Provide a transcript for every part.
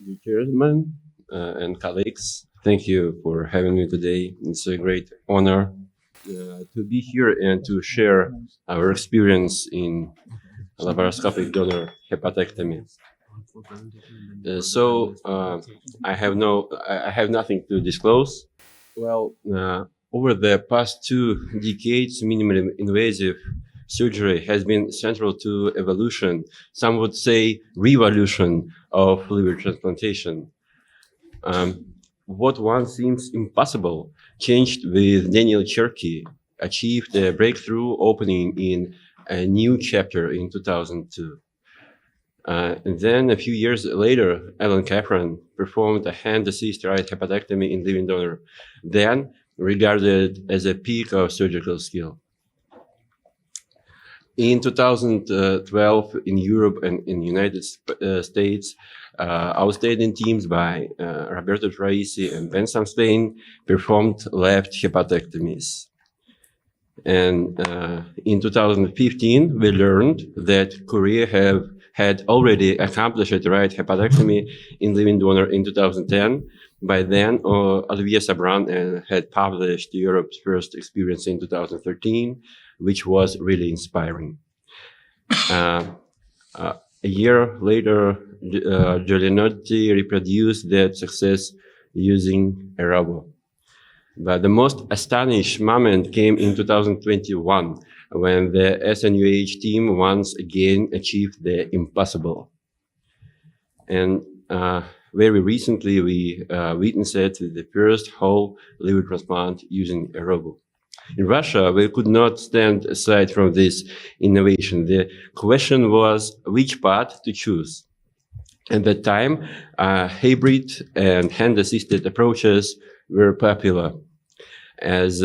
Dear Chairman and colleagues, thank you for having me today. It's a great honor to be here and to share our experience in laparoscopic donor hepatectomy. I have nothing to disclose. Well, over the past 2 decades, minimally invasive surgery has been central to evolution, some would say revolution of liver transplantation. What once seems impossible changed with Daniel Cherky, achieved a breakthrough opening in a new chapter in 2002. And then a few years later, Alan Capron performed a hand-assist right hepatectomy in living donor, then regarded as a peak of surgical skill. In 2012, in Europe and in the United States, outstanding teams by Roberto Traisi and Ben Samstein performed left hepatectomies. And in 2015, we learned that Korea had already accomplished a right hepatectomy in living donor in 2010. By then, Olivier Sabran had published Europe's first experience in 2013, which was really inspiring. A year later, Giulianotti reproduced that success using a robot. But the most astonishing moment came in 2021, when the SNUH team once again achieved the impossible. And very recently, we witnessed the first whole liver transplant using a robot. In Russia, we could not stand aside from this innovation. The question was which path to choose. At that time, hybrid and hand-assisted approaches were popular. As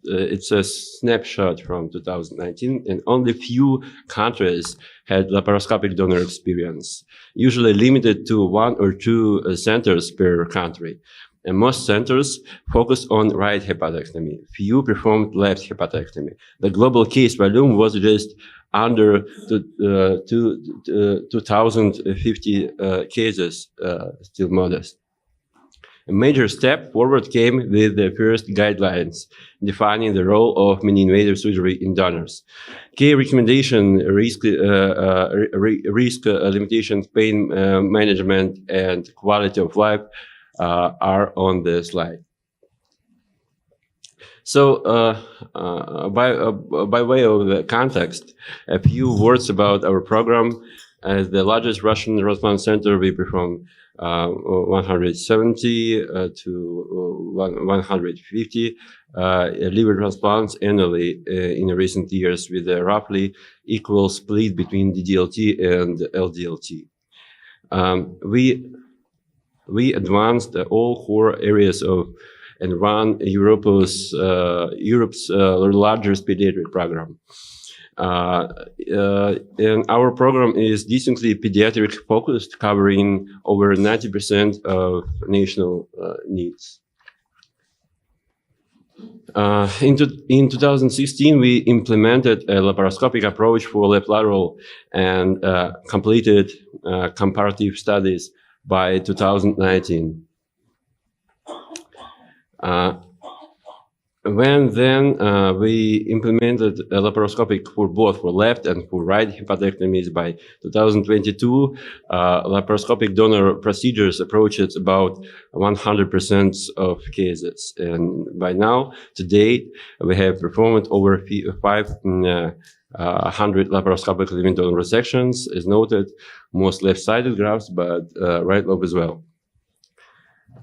it's a snapshot from 2019, and only few countries had laparoscopic donor experience, usually limited to 1 or 2 centers per country. And most centers focused on right hepatectomy. Few performed left hepatectomy. The global case volume was just under 2,050 cases, still modest. A major step forward came with the first guidelines defining the role of mini-invasive surgery in donors. Key recommendation, risk limitations, pain management, and quality of life are on the slide. So, by way of the context, a few words about our program. As the largest Russian transplant center, we perform 170 to 150 liver transplants annually in recent years, with a roughly equal split between DDLT and LDLT. We advanced all core areas of and run Europe's largest pediatric program. And our program is distinctly pediatric focused, covering over 90% of national needs. In 2016, we implemented a laparoscopic approach for left lateral and completed comparative studies by 2019. When then we implemented a laparoscopic for both for left and for right hepatectomies by 2022, laparoscopic donor procedures approached about 100% of cases. And by now, to date, we have performed over 500 laparoscopic living donor resections, as noted, most left-sided grafts, but right lobe as well.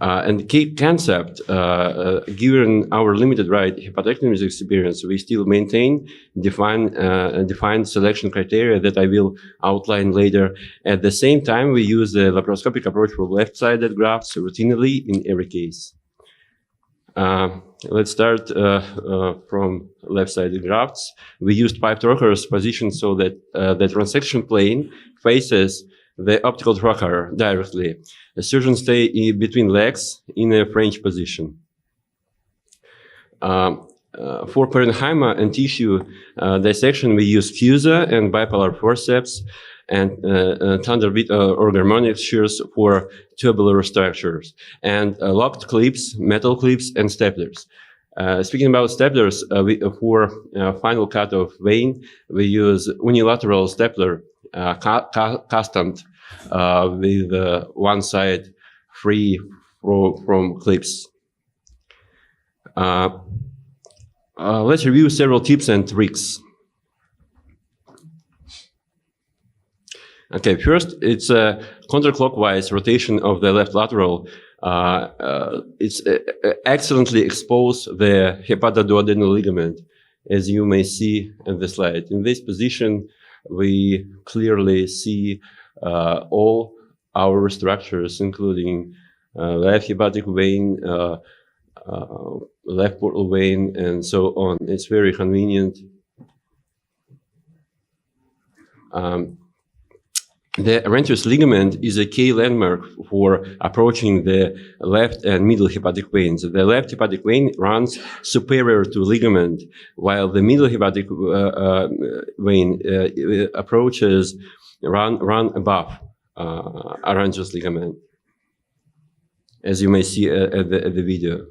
And the key concept, given our limited right hepatectomy experience, we still maintain defined selection criteria that I will outline later. At the same time, we use the laparoscopic approach for left-sided grafts routinely in every case. Let's start from left-sided grafts. We used pipe trocars positioned so that the transection plane faces the optical trocar directly. The surgeon stays between legs in a French position. For parenchyma and tissue dissection, we use CUSA and bipolar forceps. and Thunderbit or harmonic shears for tubular structures, and locked clips, metal clips, and staplers. Speaking about staplers, for final cut of vein, we use unilateral stapler, custom, with one side free from clips. Let's review several tips and tricks. Okay, first, it's a counterclockwise rotation of the left lateral. It's excellently exposed the hepatoduodenal ligament, as you may see in the slide. In this position, we clearly see all our structures, including left hepatic vein, left portal vein, and so on. It's very convenient. The Arrhenius ligament is a key landmark for approaching the left and middle hepatic veins. The left hepatic vein runs superior to ligament, while the middle hepatic vein approaches run above Arrhenius ligament, as you may see at the video,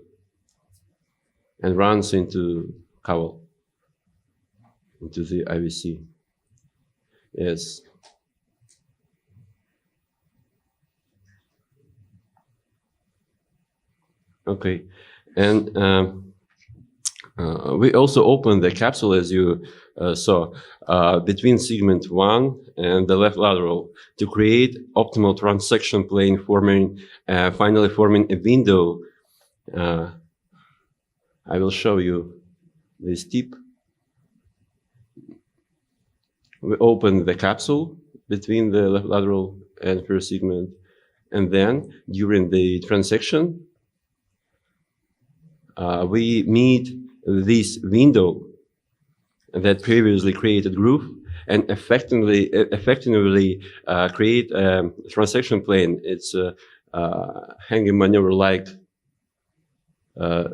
and runs into caval, into the IVC. Yes. Okay, and we also opened the capsule, as you saw, between segment 1 and the left lateral to create optimal transection plane, finally forming a window. I will show you this tip. We open the capsule between the left lateral and first segment, and then during the transection, we meet this window that previously created groove and effectively create a transection plane. It's a hanging maneuver-like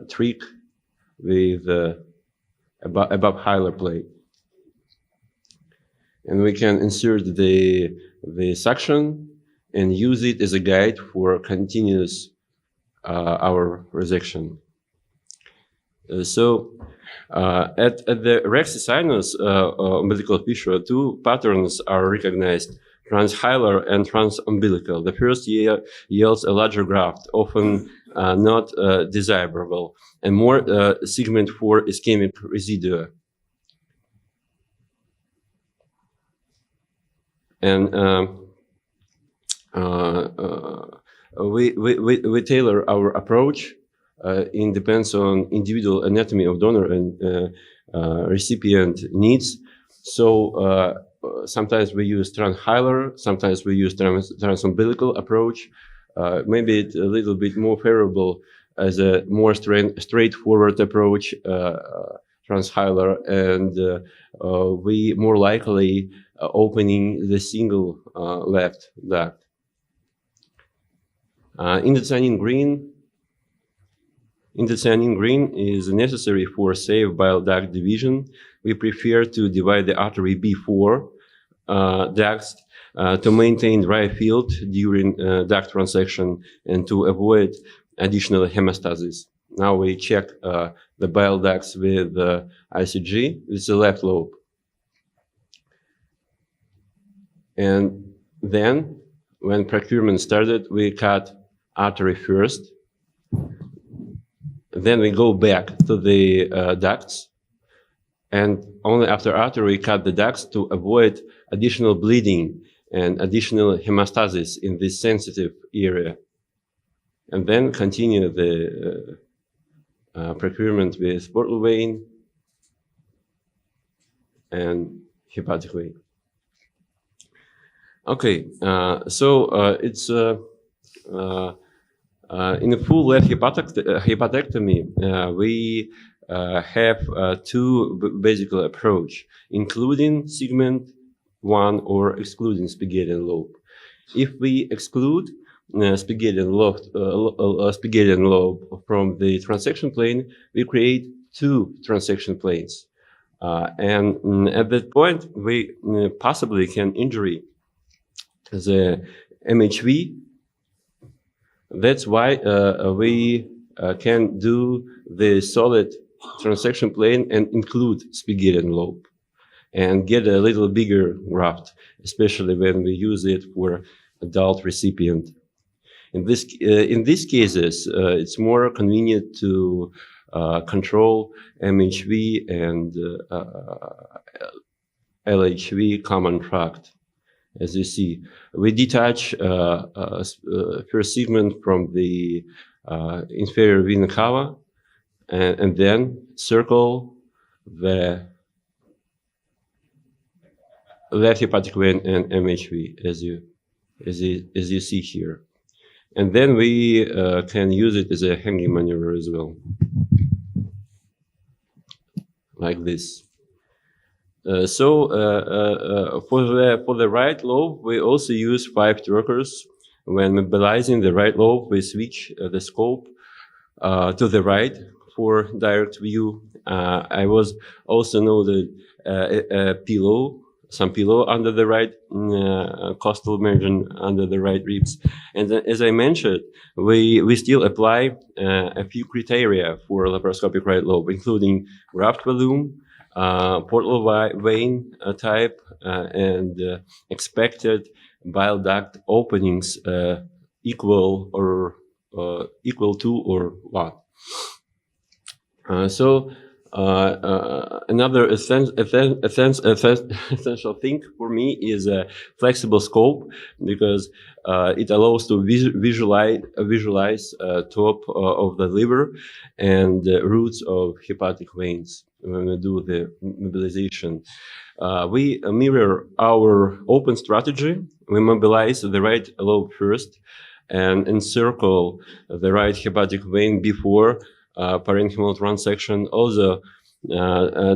trick with above hilar plate. And we can insert the suction and use it as a guide for continuous our resection. So at the rexi-sinus umbilical fissure, two patterns are recognized: transhilar and transumbilical. The first yields a larger graft, often not desirable, and more segment 4 ischemic residua. And we tailor our approach. It depends on individual anatomy of donor and recipient needs. So sometimes we use transhilar, sometimes we use transumbilical approach. Maybe it's a little bit more favorable as a more straightforward approach, transhilar, and we more likely opening the single left duct. Indocyanine green is necessary for safe bile duct division. We prefer to divide the artery B4 ducts to maintain dry field during duct transection and to avoid additional hemostasis. Now we check the bile ducts with ICG with the left lobe. And then when procurement started, we cut artery first. Then we go back to the ducts, and only after artery cut the ducts to avoid additional bleeding and additional hemostasis in this sensitive area. And then continue the procurement with portal vein and hepatic vein. Okay, so it's in a full left hepatectomy, we have two basic approach, including segment 1 or excluding Spaghettian lobe. If we exclude Spaghettian lobe from the transection plane, we create two transection planes. And at that point, we possibly can injury the MHV. That's why we can do the solid transection plane and include Spigelian lobe and get a little bigger graft, especially when we use it for adult recipient. In these cases, it's more convenient to control MHV and LHV common tract. As you see, we detach first segment from the inferior vena cava and then circle the left hepatic vein and MHV, as you see here. And then we can use it as a hanging maneuver as well, like this. So for the right lobe, we also use 5 workers. When mobilizing the right lobe, we switch the scope to the right for direct view. I was also noted pillow, some pillow under the right costal margin, under the right ribs. And as I mentioned, we still apply a few criteria for laparoscopic right lobe, including graft volume, portal vein type, and expected bile duct openings equal to or 1. So another essential thing for me is a flexible scope, because it allows to visualize top of the liver and roots of hepatic veins when we do the mobilization. We mirror our open strategy. We mobilize the right lobe first and encircle the right hepatic vein before parenchymal transection. Also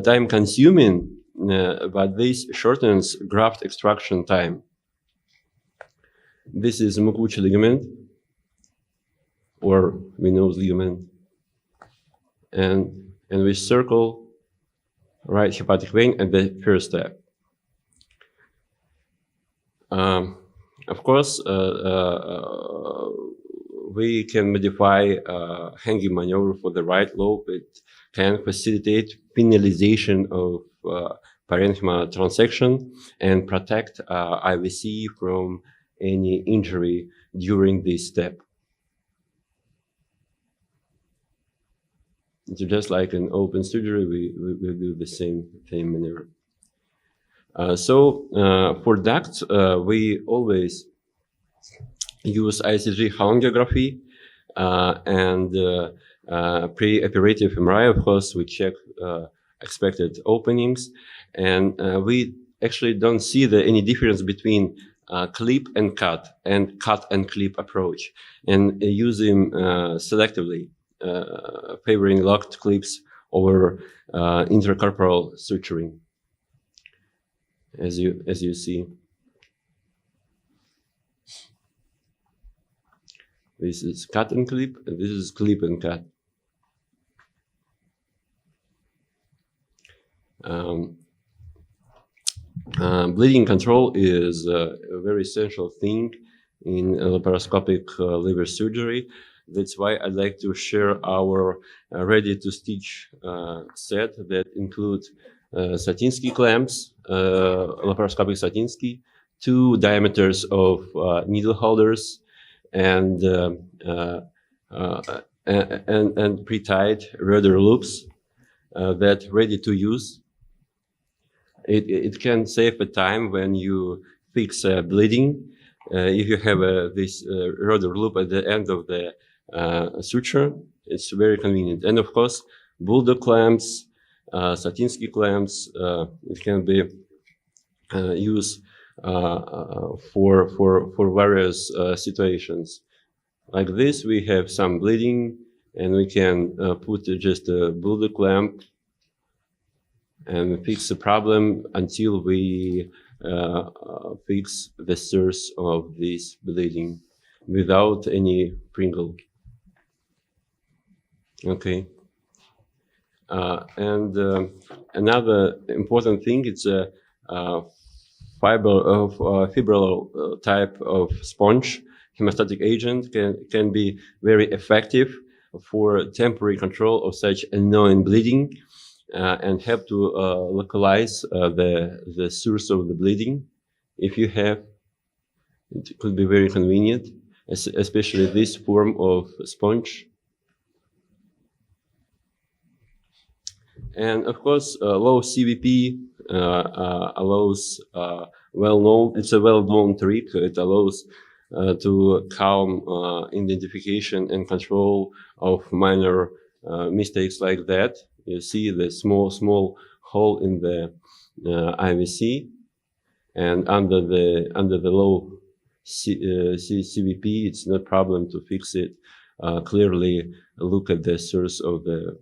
time consuming, but this shortens graft extraction time. This is Mukuchi ligament or venous ligament, and we circle right hepatic vein at the first step. Of course, we can modify hanging maneuver for the right lobe. It can facilitate finalization of parenchyma transection and protect IVC from any injury during this step. So just like in open surgery, we do the same maneuver. So for ducts, we always use ICG halangiography and pre-operative MRI. Of course, we check expected openings, and we actually don't see any difference between clip and cut and clip approach, and using selectively favoring locked clips over intercorporal suturing, as you see. This is cut and clip, and this is clip and cut. Bleeding control is a very essential thing in laparoscopic liver surgery. That's why I'd like to share our ready-to-stitch set that includes Satinsky clamps, laparoscopic Satinsky, 2 diameters of needle holders, and pre-tied rudder loops that ready to use. It can save a time when you fix bleeding. If you have this rudder loop at the end of the suture, it's very convenient. And of course, bulldog clamps, Satinsky clamps, it can be used for various situations. Like this, we have some bleeding, and we can put just a bulldog clamp and fix the problem until we fix the source of this bleeding without any Pringle. Okay. And another important thing is fibrillar type of sponge hemostatic agent can be very effective for temporary control of such annoying bleeding and help to localize the source of the bleeding. If you have, it could be very convenient, especially this form of sponge. And of course, low CVP allows it's a well-known trick. It allows to calm identification and control of minor mistakes like that. You see the small hole in the IVC, and under the low CVP, it's no problem to fix it. Clearly, look at the source of the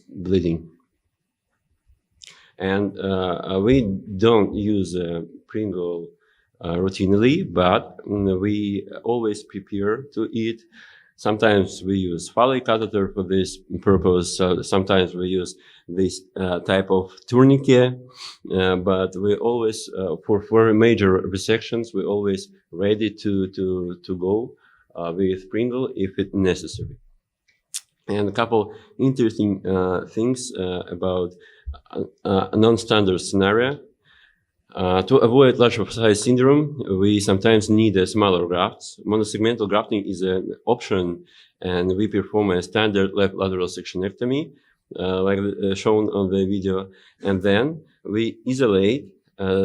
bleeding. And we don't use Pringle routinely, but we always prepare to eat. Sometimes we use Foley catheter for this purpose. Sometimes we use this type of tourniquet, but we always, for major resections, we always ready to go with Pringle if it's necessary. And a couple interesting things about a non-standard scenario. To avoid large size syndrome, we sometimes need smaller grafts. Monosegmental grafting is an option, and we perform a standard left lateral sectionectomy, like shown on the video. And then we isolate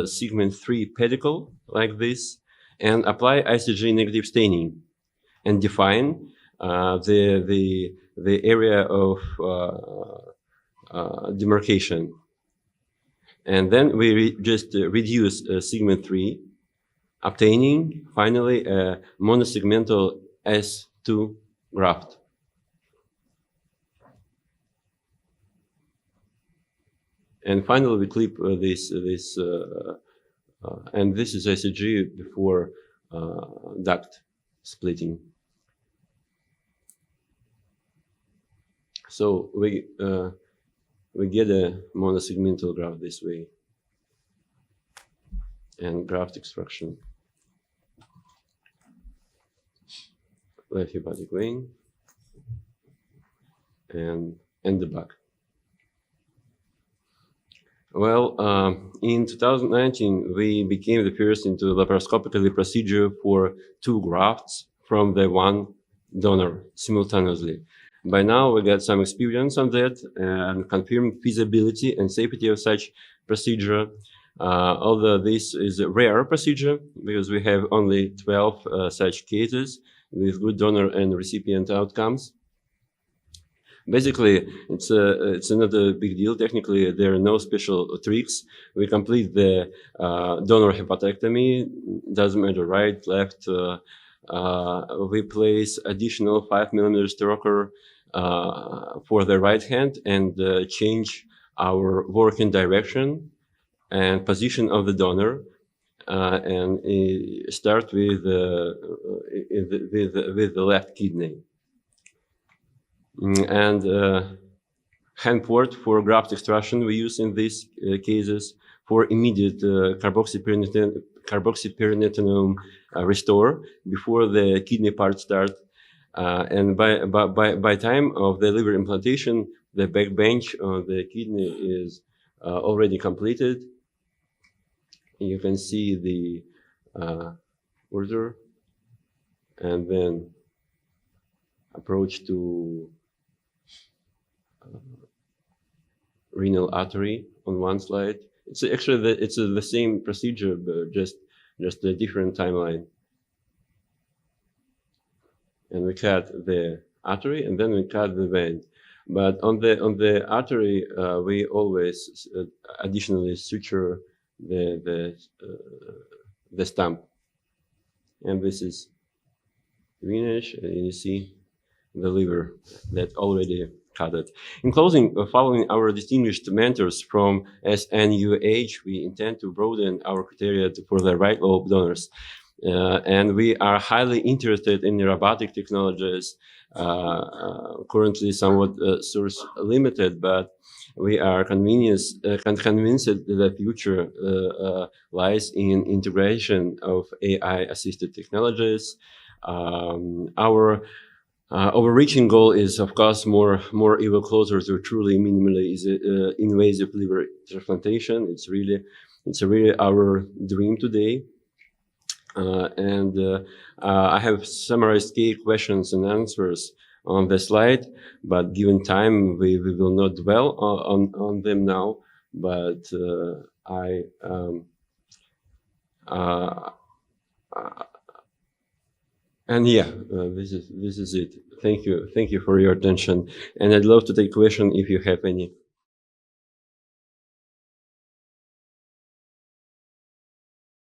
segment 3 pedicle like this, and apply ICG negative staining, and define the area of demarcation. And then we just reduce segment 3, obtaining finally a monosegmental S2 graft. And finally, we clip this, and this is ICG before duct splitting. So we get a monosegmental graft this way, and graft extraction. Left hepatic vein and the back. Well, in 2019, we became the first into laparoscopically procedure for 2 grafts from the one donor simultaneously. By now, we got some experience on that and confirmed feasibility and safety of such procedure. Although this is a rare procedure because we have only 12 such cases with good donor and recipient outcomes. Basically, it's not a big deal. Technically, there are no special tricks. We complete the donor hepatectomy. Doesn't matter right, left. We place additional 5 mm stroker for the right hand and change our working direction and position of the donor, and start with the left kidney. And hand port for graft extraction we use in these cases for immediate carboxypyrinetinum restore before the kidney part start. And by time of the liver implantation, the back bench of the kidney is already completed. You can see the order, and then approach to renal artery on one slide. It's actually it's the same procedure, but just a different timeline. And we cut the artery, and then we cut the vein. But on the artery, we always additionally suture the stump. And this is greenish, and you see the liver that already cut it. In closing, following our distinguished mentors from SNUH, we intend to broaden our criteria for the right lobe donors. And we are highly interested in robotic technologies, currently somewhat source limited, but we are convinced that the future lies in integration of AI-assisted technologies. Our overreaching goal is, of course, more even closer to truly minimally invasive liver transplantation. It's really our dream today. I have summarized key questions and answers on the slide, but given time, we will not dwell on them now. But this is it. Thank you for your attention, and I'd love to take question if you have any.